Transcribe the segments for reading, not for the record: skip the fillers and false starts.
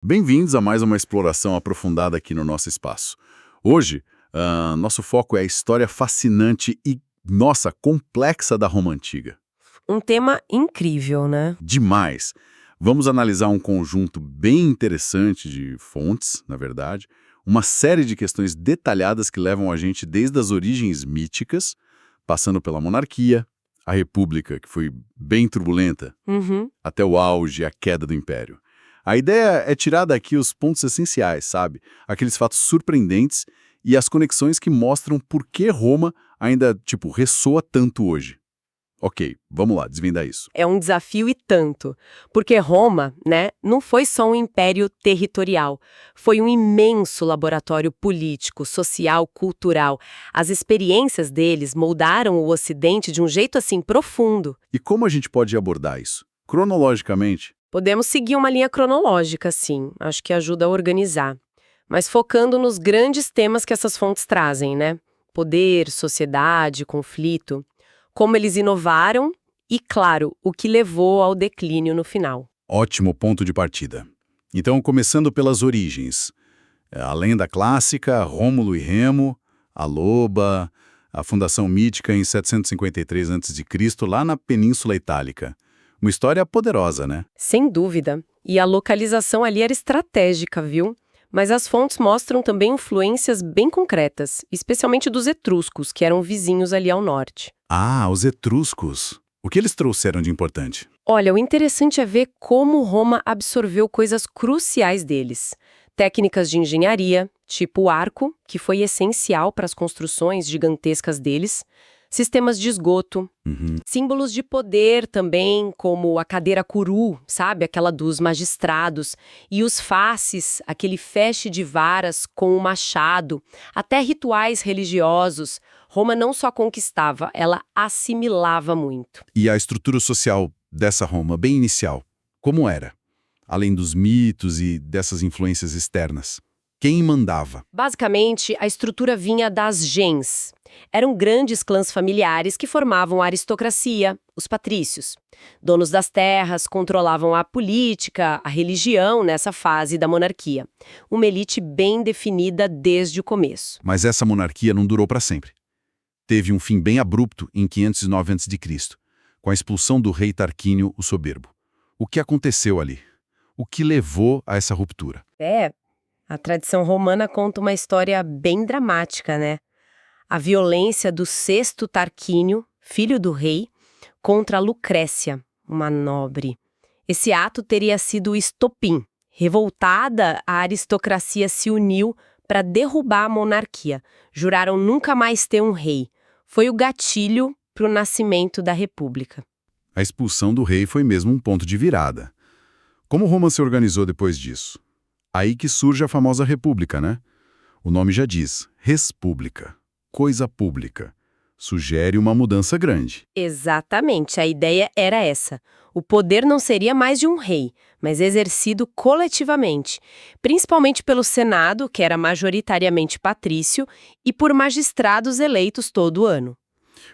Bem-vindos a mais uma exploração aprofundada aqui no nosso espaço. Hoje, nosso foco é a história fascinante e, nossa, complexa da Roma Antiga. Um tema incrível, né? Demais! Vamos analisar um conjunto bem interessante de fontes, na verdade, uma série de questões detalhadas que levam a gente desde as origens míticas, passando pela monarquia, a república, que foi bem turbulenta, Uhum. até o auge e a queda do império. A ideia é tirar daqui os pontos essenciais, sabe? Aqueles fatos surpreendentes e as conexões que mostram por que Roma ainda, ressoa tanto hoje. Ok, vamos lá, desvendar isso. É um desafio e tanto. Porque Roma, né, não foi só um império territorial. Foi um imenso laboratório político, social, cultural. As experiências deles moldaram o Ocidente de um jeito assim profundo. E como a gente pode abordar isso? Cronologicamente, Podemos seguir uma linha cronológica, sim. Acho que ajuda a organizar. Mas focando nos grandes temas que essas fontes trazem, né? Poder, sociedade, conflito. Como eles inovaram e, claro, o que levou ao declínio no final. ótimo ponto de partida. Então, começando pelas origens. A lenda clássica, Rômulo e Remo, a loba, a fundação mítica em 753 a.C., lá na Península Itálica. Uma história poderosa, né? Sem dúvida. E a localização ali era estratégica, viu? Mas as fontes mostram também influências bem concretas, especialmente dos etruscos, que eram vizinhos ali ao norte. Ah, os etruscos. O que eles trouxeram de importante? Olha, o interessante é ver como Roma absorveu coisas cruciais deles. Técnicas de engenharia, tipo o arco, que foi essencial para as construções gigantescas deles, sistemas de esgoto, Uhum. símbolos de poder também, como a cadeira curu, sabe? Aquela dos magistrados, e os faces, aquele feixe de varas com o machado, até rituais religiosos. Roma não só conquistava, ela assimilava muito. E a estrutura social dessa Roma, bem inicial, como era? Além dos mitos e dessas influências externas. Quem mandava? Basicamente, a estrutura vinha das gens. Eram grandes clãs familiares que formavam a aristocracia, os patrícios. Donos das terras, controlavam a política, a religião nessa fase da monarquia. Uma elite bem definida desde o começo. Mas essa monarquia não durou para sempre. Teve um fim bem abrupto em 509 a.C., com a expulsão do rei Tarquínio o Soberbo. O que aconteceu ali? O que levou a essa ruptura? A tradição romana conta uma história bem dramática, né? A violência do sexto Tarquínio, filho do rei, contra Lucrécia, uma nobre. Esse ato teria sido o estopim. Revoltada, a aristocracia se uniu para derrubar a monarquia. Juraram nunca mais ter um rei. Foi o gatilho para o nascimento da república. A expulsão do rei foi mesmo um ponto de virada. Como Roma se organizou depois disso? Aí que surge a famosa república, né? O nome já diz, res publica, coisa pública. Sugere uma mudança grande. Exatamente, a ideia era essa. O poder não seria mais de um rei, mas exercido coletivamente, principalmente pelo Senado, que era majoritariamente patrício, e por magistrados eleitos todo ano.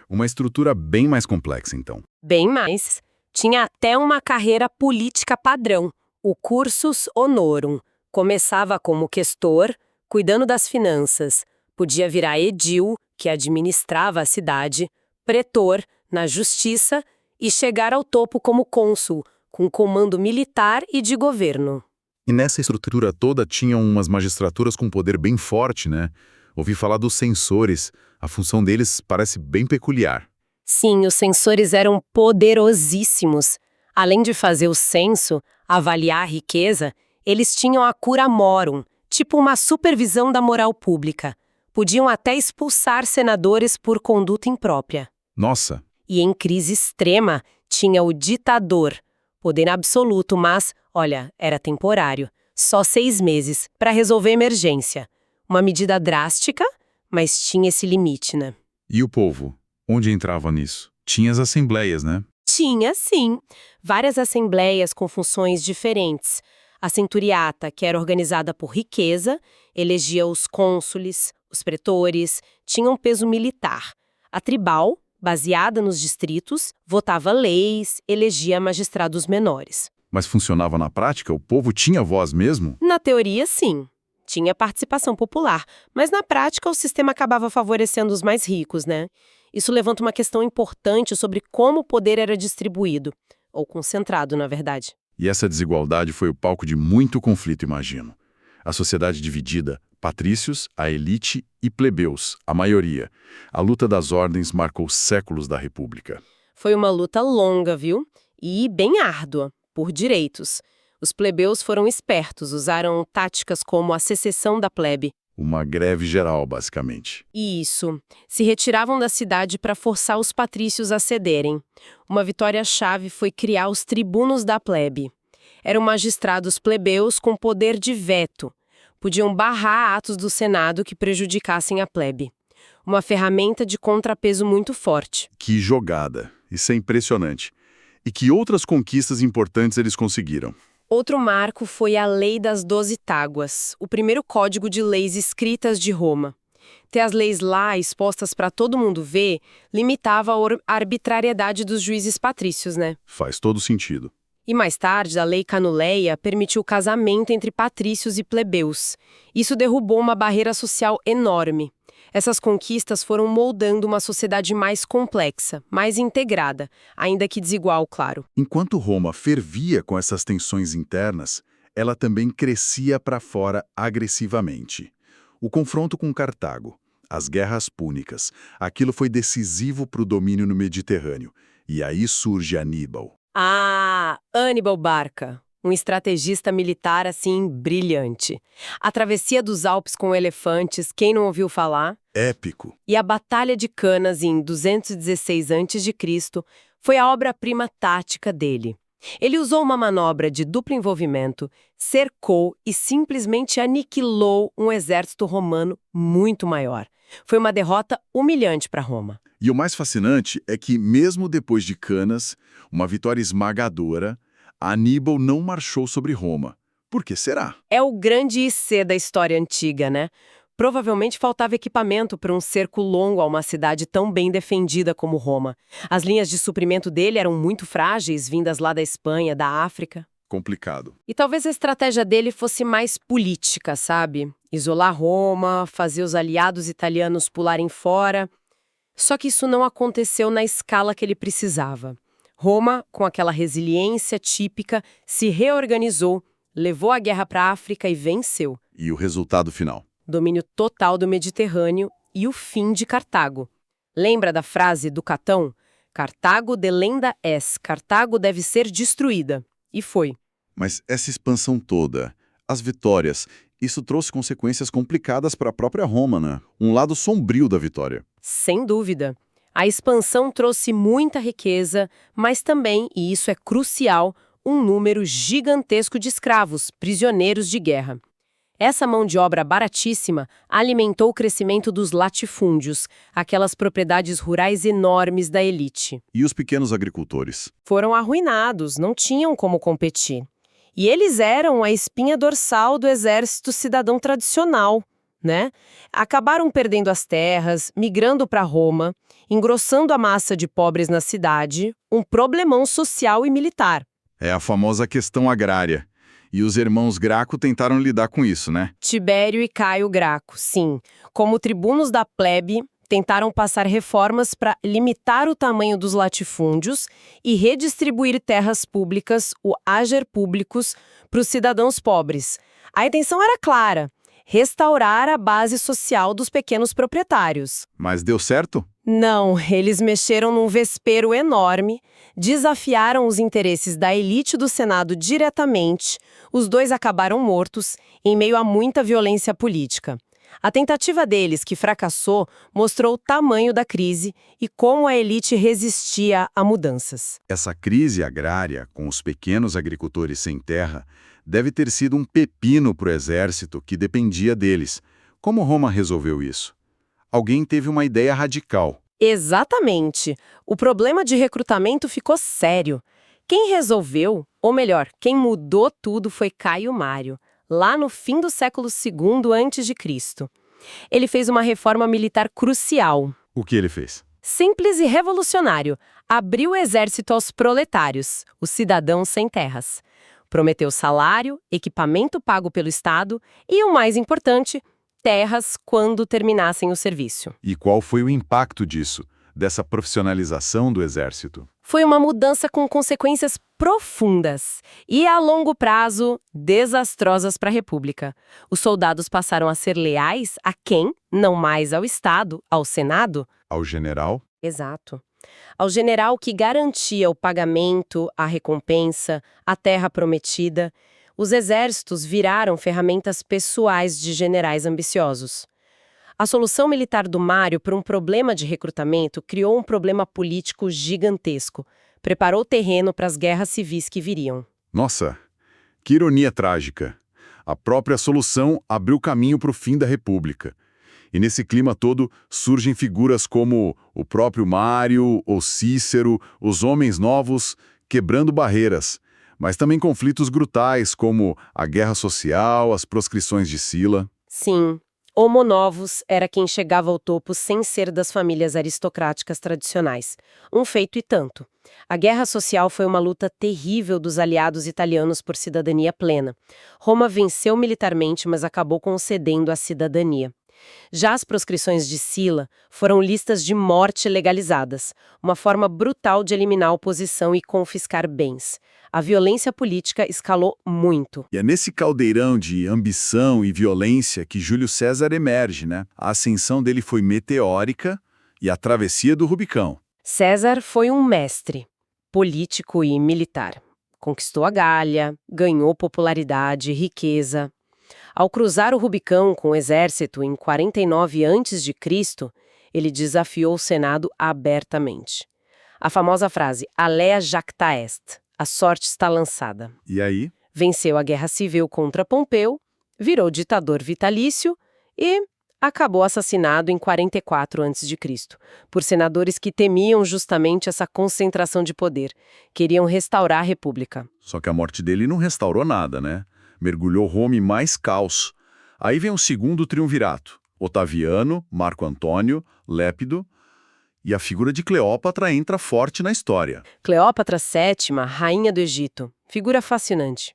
Uma estrutura bem mais complexa, então. Bem mais, tinha até uma carreira política padrão, o cursus honorum. Começava como questor, cuidando das finanças. Podia virar edil, que administrava a cidade, pretor, na justiça, e chegar ao topo como cônsul, com comando militar e de governo. E nessa estrutura toda tinham umas magistraturas com poder bem forte, né? Ouvi falar dos censores. A função deles parece bem peculiar. Sim, os censores eram poderosíssimos. Além de fazer o censo, avaliar a riqueza, eles tinham a cura morum, tipo uma supervisão da moral pública. Podiam até expulsar senadores por conduta imprópria. Nossa, E em crise extrema, tinha o ditador. Poder absoluto, mas, olha, era temporário. Só 6 meses, para resolver emergência. Uma medida drástica, mas tinha esse limite, né? e o povo? Onde entrava nisso? Tinha as assembleias, né? Tinha, sim. Várias assembleias com funções diferentes. A centuriata, que era organizada por riqueza, elegia os cônsules, os pretores, tinha um peso militar. A tribal, baseada nos distritos, votava leis, elegia magistrados menores. Mas funcionava na prática? O povo tinha voz mesmo? Na teoria, sim. Tinha participação popular, mas na prática o sistema acabava favorecendo os mais ricos, né? Isso levanta uma questão importante sobre como o poder era distribuído, ou concentrado, na verdade. E essa desigualdade foi o palco de muito conflito, imagino. A sociedade dividida, patrícios, a elite e plebeus, a maioria. A luta das ordens marcou séculos da República. Foi uma luta longa, viu? E bem árdua, por direitos. Os plebeus foram espertos, usaram táticas como a secessão da plebe. Uma greve geral, basicamente. Isso. Se retiravam da cidade para forçar os patrícios a cederem. Uma vitória-chave foi criar os tribunos da plebe. Eram magistrados plebeus com poder de veto. Podiam barrar atos do Senado que prejudicassem a plebe. Uma ferramenta de contrapeso muito forte. Que jogada! Isso é impressionante. E que outras conquistas importantes eles conseguiram? Outro marco foi a Lei das 12 Táguas, o primeiro código de leis escritas de Roma. Ter as leis lá expostas para todo mundo ver limitava a arbitrariedade dos juízes patrícios, né? Faz todo sentido. E mais tarde, a Lei Canuleia permitiu o casamento entre patrícios e plebeus. Isso derrubou uma barreira social enorme. Essas conquistas foram moldando uma sociedade mais complexa, mais integrada, ainda que desigual, claro. Enquanto Roma fervia com essas tensões internas, ela também crescia para fora agressivamente. O confronto com Cartago, as guerras púnicas, aquilo foi decisivo para o domínio no Mediterrâneo. E aí surge Aníbal. Ah, Aníbal Barca, um estrategista militar assim brilhante. A travessia dos Alpes com elefantes, quem não ouviu falar? Épico. E a Batalha de Canas em 216 a.C. foi a obra-prima tática dele. Ele usou uma manobra de duplo envolvimento, cercou e simplesmente aniquilou um exército romano muito maior. Foi uma derrota humilhante para Roma. E o mais fascinante é que, mesmo depois de Canas, uma vitória esmagadora, Aníbal não marchou sobre Roma. Por que será? É o grande IC da história antiga, né? Provavelmente faltava equipamento para um cerco longo a uma cidade tão bem defendida como Roma. As linhas de suprimento dele eram muito frágeis, vindas lá da Espanha, da África. Complicado. E talvez a estratégia dele fosse mais política, sabe? Isolar Roma, fazer os aliados italianos pularem fora. Só que isso não aconteceu na escala que ele precisava. Roma, com aquela resiliência típica, se reorganizou, levou a guerra para a África e venceu. E o resultado final? Domínio total do Mediterrâneo e o fim de Cartago. Lembra da frase do Catão? Cartago delenda est, Cartago deve ser destruída. E foi. Mas essa expansão toda, as vitórias, isso trouxe consequências complicadas para a própria Roma, né? Um lado sombrio da vitória. Sem dúvida. A expansão trouxe muita riqueza, mas também, e isso é crucial, um número gigantesco de escravos, prisioneiros de guerra. Essa mão de obra baratíssima alimentou o crescimento dos latifúndios, aquelas propriedades rurais enormes da elite. E os pequenos agricultores? Foram arruinados, não tinham como competir. E eles eram a espinha dorsal do exército cidadão tradicional, né? Acabaram perdendo as terras, migrando para Roma, engrossando a massa de pobres na cidade, um problemão social e militar. É a famosa questão agrária. E os irmãos Graco tentaram lidar com isso, né? Tibério e Caio Graco, sim. Como tribunos da plebe, tentaram passar reformas para limitar o tamanho dos latifúndios e redistribuir terras públicas, o ager públicos, para os cidadãos pobres. A intenção era clara: restaurar a base social dos pequenos proprietários. Mas deu certo? Não, eles mexeram num vespeiro enorme, desafiaram os interesses da elite do Senado diretamente, os dois acabaram mortos, em meio a muita violência política. A tentativa deles, que fracassou, mostrou o tamanho da crise e como a elite resistia a mudanças. Essa crise agrária, com os pequenos agricultores sem terra, deve ter sido um pepino para o exército que dependia deles. Como Roma resolveu isso? Alguém teve uma ideia radical. Exatamente. O problema de recrutamento ficou sério. Quem resolveu, ou melhor, quem mudou tudo foi Caio Mário, lá no fim do século II a.C. Ele fez uma reforma militar crucial. O que ele fez? Simples e revolucionário. Abriu o exército aos proletários, os cidadãos sem terras. Prometeu salário, equipamento pago pelo Estado e, o mais importante, terras quando terminassem o serviço. E qual foi o impacto disso, dessa profissionalização do exército? Foi uma mudança com consequências profundas e, a longo prazo, desastrosas para a República. Os soldados passaram a ser leais a quem? Não mais ao Estado, ao Senado? Ao general? Exato. Ao general que garantia o pagamento, a recompensa, a terra prometida. Os exércitos viraram ferramentas pessoais de generais ambiciosos. A solução militar do Mário para um problema de recrutamento criou um problema político gigantesco. Preparou o terreno para as guerras civis que viriam. Nossa, que ironia trágica. A própria solução abriu caminho para o fim da República. E nesse clima todo surgem figuras como o próprio Mário, o Cícero, os homens novos, quebrando barreiras. Mas também conflitos brutais como a guerra social, as proscrições de Sila. Sim. Homo novus era quem chegava ao topo sem ser das famílias aristocráticas tradicionais. Um feito e tanto. A guerra social foi uma luta terrível dos aliados italianos por cidadania plena. Roma venceu militarmente, mas acabou concedendo a cidadania. Já as proscrições de Sila foram listas de morte legalizadas, uma forma brutal de eliminar a oposição e confiscar bens. A violência política escalou muito. E é nesse caldeirão de ambição e violência que Júlio César emerge, né? A ascensão dele foi meteórica e a travessia do Rubicão. César foi um mestre, político e militar. Conquistou a Gália, ganhou popularidade e riqueza. Ao cruzar o Rubicão com o exército em 49 a.C., ele desafiou o Senado abertamente. A famosa frase "Alea jacta est", a sorte está lançada. E aí? Venceu a guerra civil contra Pompeu, virou ditador vitalício e acabou assassinado em 44 a.C., por senadores que temiam justamente essa concentração de poder, queriam restaurar a república. Só que a morte dele não restaurou nada, né? Mergulhou Roma em mais caos. Aí vem o segundo triunvirato. Otaviano, Marco Antônio, Lépido, e a figura de Cleópatra entra forte na história. Cleópatra VII, rainha do Egito, figura fascinante.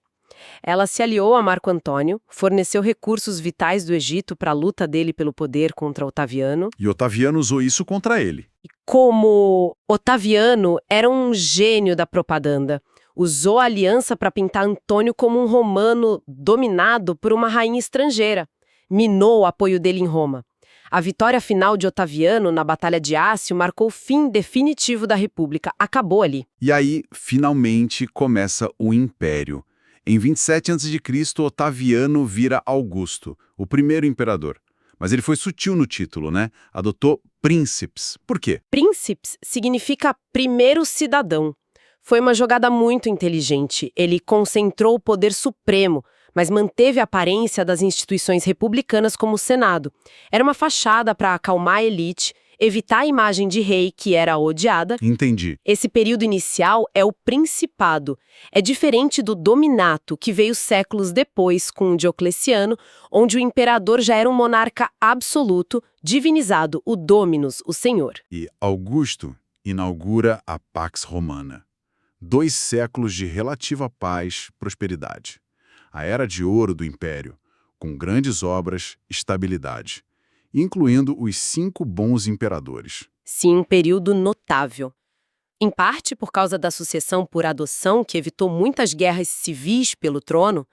Ela se aliou a Marco Antônio, forneceu recursos vitais do Egito para a luta dele pelo poder contra Otaviano. E Otaviano usou isso contra ele. Como Otaviano era um gênio da propaganda, usou a aliança para pintar Antônio como um romano dominado por uma rainha estrangeira. Minou o apoio dele em Roma. A vitória final de Otaviano na Batalha de Ácio marcou o fim definitivo da República. Acabou ali. E aí, finalmente, começa o Império. Em 27 a.C., Otaviano vira Augusto, o primeiro imperador. Mas ele foi sutil no título, né? Adotou príncipes. Por quê? Príncipes significa primeiro cidadão. Foi uma jogada muito inteligente. Ele concentrou o poder supremo, mas manteve a aparência das instituições republicanas como o Senado. Era uma fachada para acalmar a elite, evitar a imagem de rei, que era odiada. Entendi. Esse período inicial é o Principado. É diferente do Dominato, que veio séculos depois com Diocleciano, onde o imperador já era um monarca absoluto, divinizado, o Dominus, o Senhor. E Augusto inaugura a Pax Romana. 2 séculos de relativa paz e prosperidade. A Era de Ouro do Império, com grandes obras, estabilidade, incluindo os 5 bons imperadores. Sim, um período notável. Em parte por causa da sucessão por adoção, que evitou muitas guerras civis pelo trono,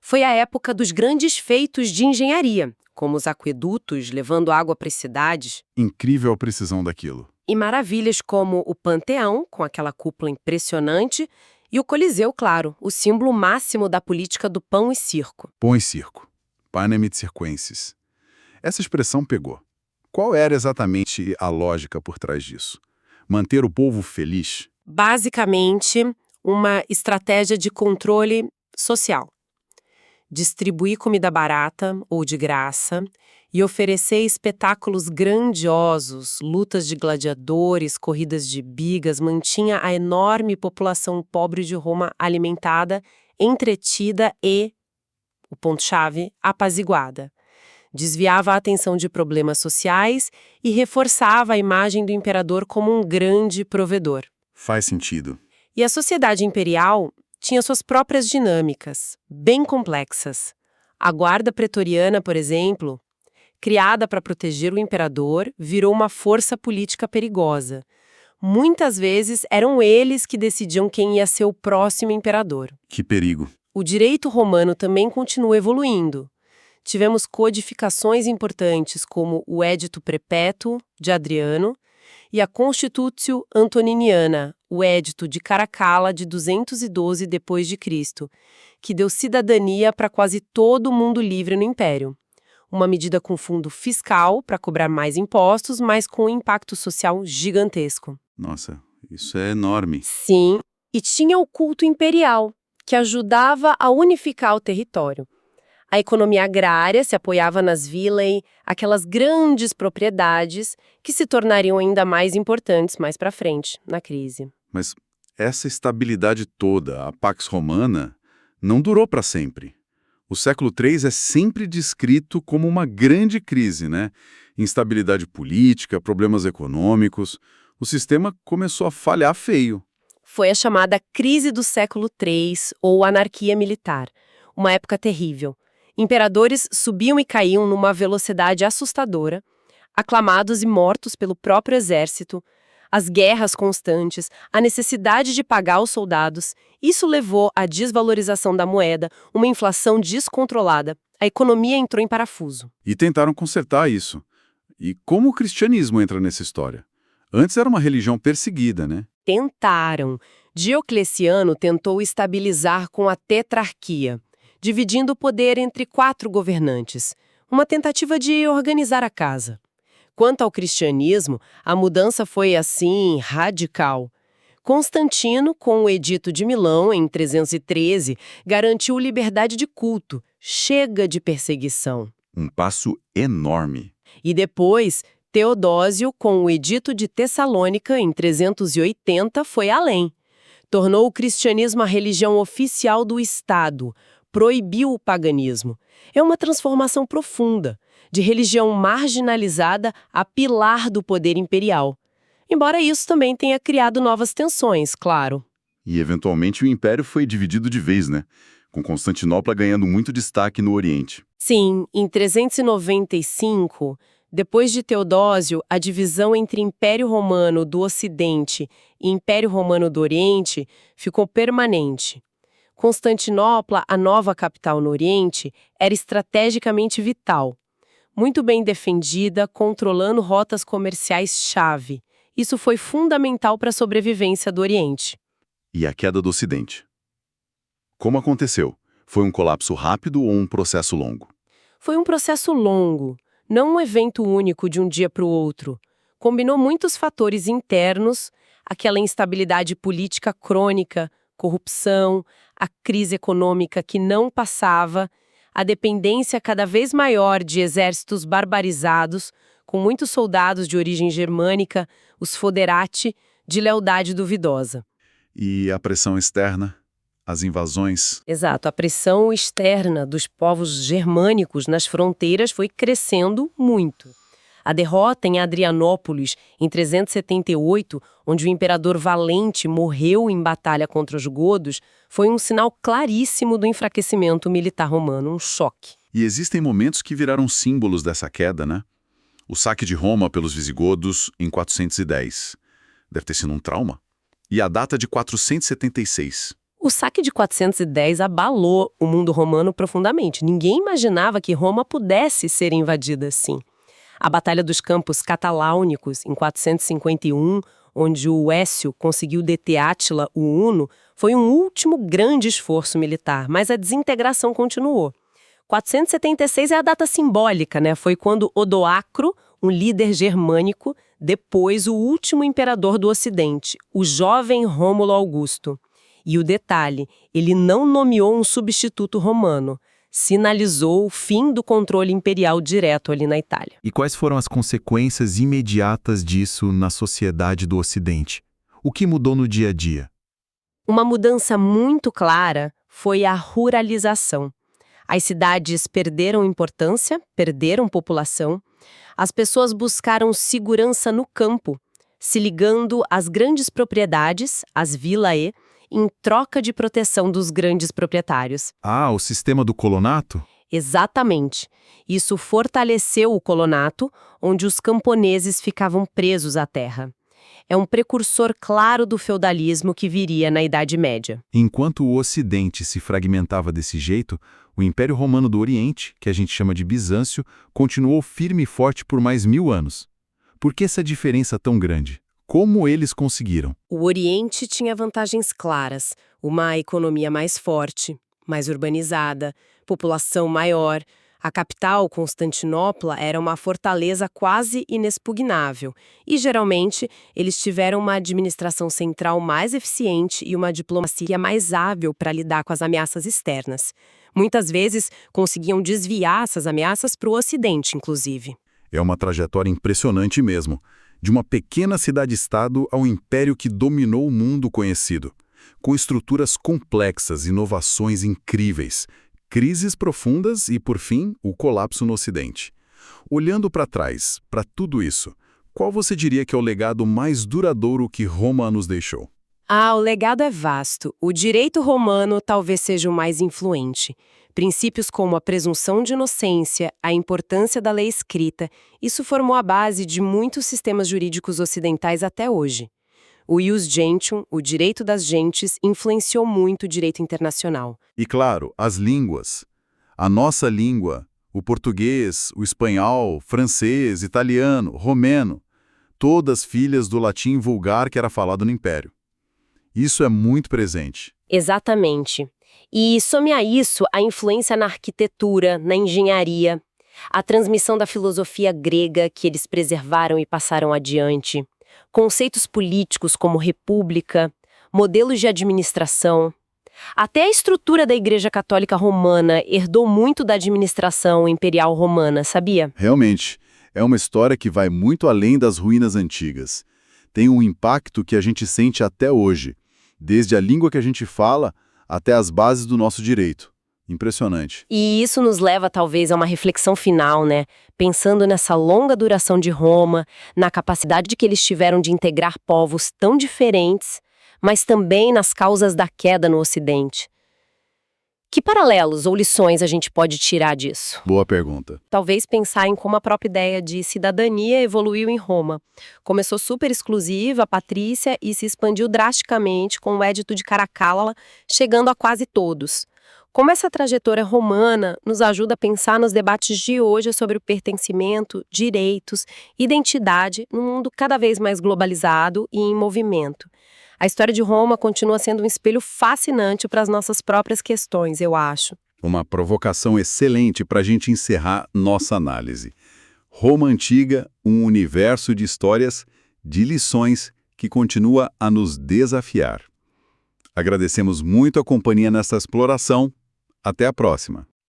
foi a época dos grandes feitos de engenharia, como os aquedutos levando água para as cidades. Incrível a precisão daquilo. E maravilhas como o Panteão, com aquela cúpula impressionante, e o Coliseu, claro, o símbolo máximo da política do pão e circo. Pão e circo. Panem et circenses. Essa expressão pegou. Qual era exatamente a lógica por trás disso? Manter o povo feliz? Basicamente, uma estratégia de controle social. Distribuir comida barata ou de graça e oferecer espetáculos grandiosos, lutas de gladiadores, corridas de bigas, mantinha a enorme população pobre de Roma alimentada, entretida e, o ponto-chave, apaziguada. Desviava a atenção de problemas sociais e reforçava a imagem do imperador como um grande provedor. Faz sentido. E a sociedade imperial tinha suas próprias dinâmicas, bem complexas. A guarda pretoriana, por exemplo, criada para proteger o imperador, virou uma força política perigosa. Muitas vezes eram eles que decidiam quem ia ser o próximo imperador. Que perigo. O direito romano também continua evoluindo. Tivemos codificações importantes como o Édito Perpétuo, de Adriano, e a Constitutio Antoniniana, o Édito de Caracalla, de 212 d.C., que deu cidadania para quase todo mundo livre no Império. Uma medida com fundo fiscal para cobrar mais impostos, mas com um impacto social gigantesco. Nossa, isso é enorme. Sim, e tinha o culto imperial, que ajudava a unificar o território. A economia agrária se apoiava nas vilae, aquelas grandes propriedades que se tornariam ainda mais importantes mais para frente, na crise. Mas essa estabilidade toda, a Pax Romana, não durou para sempre. O século III é sempre descrito como uma grande crise, né? Instabilidade política, problemas econômicos. O sistema começou a falhar feio. Foi a chamada Crise do Século III, ou Anarquia Militar. Uma época terrível. Imperadores subiam e caíam numa velocidade assustadora, aclamados e mortos pelo próprio exército, as guerras constantes, a necessidade de pagar os soldados. Isso levou à desvalorização da moeda, uma inflação descontrolada. A economia entrou em parafuso. E tentaram consertar isso. E como o cristianismo entra nessa história? Antes era uma religião perseguida, né? Tentaram. Diocleciano tentou estabilizar com a tetrarquia, dividindo o poder entre 4 governantes, uma tentativa de organizar a casa. Quanto ao cristianismo, a mudança foi, assim, radical. Constantino, com o Edito de Milão, em 313, garantiu liberdade de culto. Chega de perseguição. Um passo enorme. E depois, Teodósio, com o Edito de Tessalônica, em 380, foi além. Tornou o cristianismo a religião oficial do Estado, proibiu o paganismo. É uma transformação profunda, de religião marginalizada a pilar do poder imperial. Embora isso também tenha criado novas tensões, claro. E, eventualmente, o império foi dividido de vez, né? Com Constantinopla ganhando muito destaque no Oriente. Sim, em 395, depois de Teodósio, a divisão entre Império Romano do Ocidente e Império Romano do Oriente ficou permanente. Constantinopla, a nova capital no Oriente, era estrategicamente vital. Muito bem defendida, controlando rotas comerciais-chave. Isso foi fundamental para a sobrevivência do Oriente. E a queda do Ocidente. Como aconteceu? Foi um colapso rápido ou um processo longo? Foi um processo longo, não um evento único de um dia para o outro. Combinou muitos fatores internos, aquela instabilidade política crônica, corrupção, a crise econômica que não passava, a dependência cada vez maior de exércitos barbarizados, com muitos soldados de origem germânica, os foderati, de lealdade duvidosa. E a pressão externa? As invasões? Exato, a pressão externa dos povos germânicos nas fronteiras foi crescendo muito. A derrota em Adrianópolis, em 378, onde o imperador Valente morreu em batalha contra os godos, foi um sinal claríssimo do enfraquecimento militar romano, um choque. E existem momentos que viraram símbolos dessa queda, né? O saque de Roma pelos visigodos em 410. Deve ter sido um trauma. E a data de 476. O saque de 410 abalou o mundo romano profundamente. Ninguém imaginava que Roma pudesse ser invadida assim. A Batalha dos Campos Cataláunicos, em 451, onde o Écio conseguiu deter Átila, o Huno, foi um último grande esforço militar, mas a desintegração continuou. 476 é a data simbólica, né? Foi quando Odoacro, um líder germânico, depôs o último imperador do Ocidente, o jovem Rômulo Augusto. E o detalhe, ele não nomeou um substituto romano. Sinalizou o fim do controle imperial direto ali na Itália. E quais foram as consequências imediatas disso na sociedade do Ocidente? O que mudou no dia a dia? Uma mudança muito clara foi a ruralização. As cidades perderam importância, perderam população. As pessoas buscaram segurança no campo, se ligando às grandes propriedades, as vilae, em troca de proteção dos grandes proprietários. Ah, o sistema do colonato? Exatamente. Isso fortaleceu o colonato, onde os camponeses ficavam presos à terra. É um precursor claro do feudalismo que viria na Idade Média. Enquanto o Ocidente se fragmentava desse jeito, o Império Romano do Oriente, que a gente chama de Bizâncio, continuou firme e forte por mais 1000 anos. Por que essa diferença tão grande? Como eles conseguiram? O Oriente tinha vantagens claras, uma economia mais forte, mais urbanizada, população maior. A capital, Constantinopla, era uma fortaleza quase inexpugnável e, geralmente, eles tiveram uma administração central mais eficiente e uma diplomacia mais hábil para lidar com as ameaças externas. Muitas vezes, conseguiam desviar essas ameaças para o Ocidente, inclusive. É uma trajetória impressionante mesmo, de uma pequena cidade-estado ao império que dominou o mundo conhecido, com estruturas complexas, inovações incríveis, crises profundas e, por fim, o colapso no Ocidente. Olhando para trás, para tudo isso, qual você diria que é o legado mais duradouro que Roma nos deixou? O legado é vasto. O direito romano talvez seja o mais influente. Princípios como a presunção de inocência, a importância da lei escrita, isso formou a base de muitos sistemas jurídicos ocidentais até hoje. O ius gentium, o direito das gentes, influenciou muito o direito internacional. E claro, as línguas. A nossa língua, o português, o espanhol, francês, italiano, romeno, todas filhas do latim vulgar que era falado no Império. Isso é muito presente. Exatamente. E some a isso a influência na arquitetura, na engenharia, a transmissão da filosofia grega que eles preservaram e passaram adiante, conceitos políticos como república, modelos de administração. Até a estrutura da Igreja Católica Romana herdou muito da administração imperial romana, sabia? Realmente, é uma história que vai muito além das ruínas antigas. Tem um impacto que a gente sente até hoje, desde a língua que a gente fala até as bases do nosso direito. Impressionante. E isso nos leva, talvez, a uma reflexão final, né? Pensando nessa longa duração de Roma, na capacidade que eles tiveram de integrar povos tão diferentes, mas também nas causas da queda no Ocidente. Que paralelos ou lições a gente pode tirar disso? Boa pergunta. Talvez pensar em como a própria ideia de cidadania evoluiu em Roma. Começou super exclusiva, patrícia, e se expandiu drasticamente com o Édito de Caracalla, chegando a quase todos. Como essa trajetória romana nos ajuda a pensar nos debates de hoje sobre o pertencimento, direitos, identidade num mundo cada vez mais globalizado e em movimento. A história de Roma continua sendo um espelho fascinante para as nossas próprias questões, eu acho. Uma provocação excelente para a gente encerrar nossa análise. Roma Antiga, um universo de histórias, de lições que continua a nos desafiar. Agradecemos muito a companhia nessa exploração. Até a próxima.